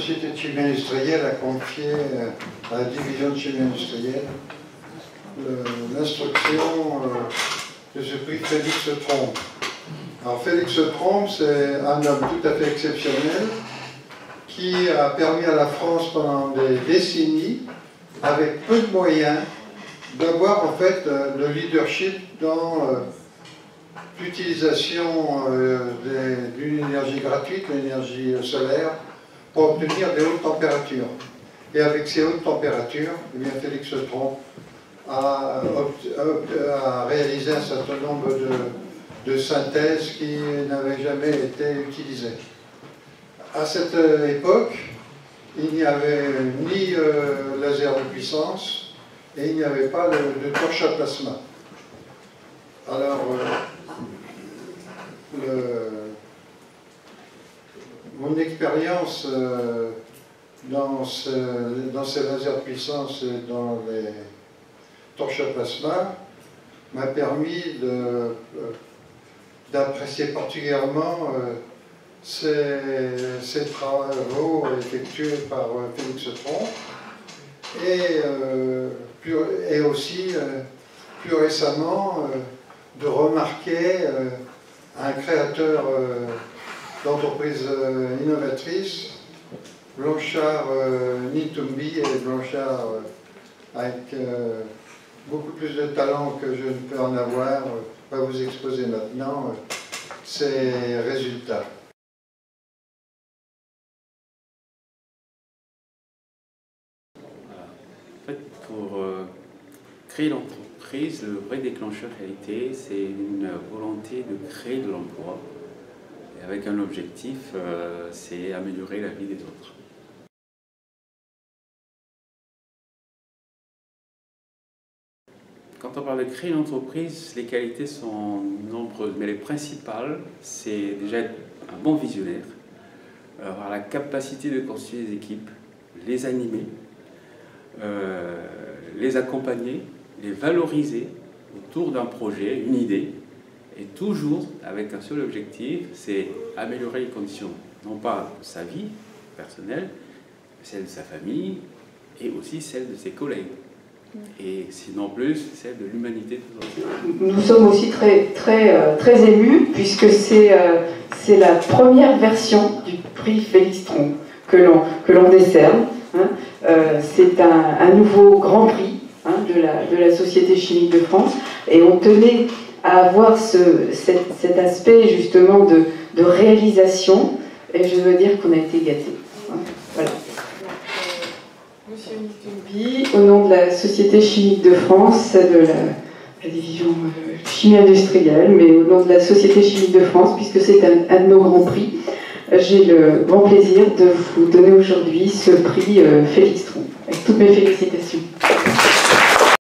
société de chimie industrielle a confié à la division de chimie industrielle l'instruction de ce prix Félix Tromp. Alors Félix Tromp, c'est un homme tout à fait exceptionnel qui a permis à la France pendant des décennies, avec peu de moyens, d'avoir en fait le leadership dans l'utilisation d'une énergie gratuite, l'énergie solaire, pour obtenir des hautes températures. Et avec ces hautes températures, eh bien, Félix Tromp a réalisé un certain nombre de synthèses qui n'avaient jamais été utilisées. À cette époque, il n'y avait ni laser de puissance et il n'y avait pas de torche à plasma. Alors, mon expérience dans ces lasers de puissance et dans les torches à plasma m'a permis d'apprécier particulièrement ces travaux effectués par Félix Tromp et aussi plus récemment de remarquer un créateur d'entreprises innovatrices, Blanchard Nitumbi, et Blanchard avec beaucoup plus de talent que je ne peux en avoir, va vous exposer maintenant ses résultats. En fait, pour créer l'entreprise, le vrai déclencheur en réalité, c'est une volonté de créer de l'emploi. Et avec un objectif, c'est améliorer la vie des autres. Quand on parle de créer une entreprise, les qualités sont nombreuses, mais les principales, c'est déjà être un bon visionnaire, avoir la capacité de constituer des équipes, les animer, les accompagner, les valoriser autour d'un projet, une idée, et toujours avec un seul objectif, c'est améliorer les conditions, non pas de sa vie personnelle, celle de sa famille et aussi celle de ses collègues. Et sinon plus, celle de l'humanité tout entière. Nous sommes aussi très émus puisque c'est la première version du prix Félix Tromp que l'on décerne. Hein. C'est un nouveau grand prix de la Société chimique de France et on tenait à avoir cet aspect justement de réalisation et je dois dire qu'on a été gâtés. Hein. Voilà. Monsieur Nitumbi, au nom de la Société chimique de France, de la division chimie industrielle, mais au nom de la Société chimique de France, puisque c'est un de nos grands prix, j'ai le grand plaisir de vous donner aujourd'hui ce prix Félix Tromp. Avec toutes mes félicitations.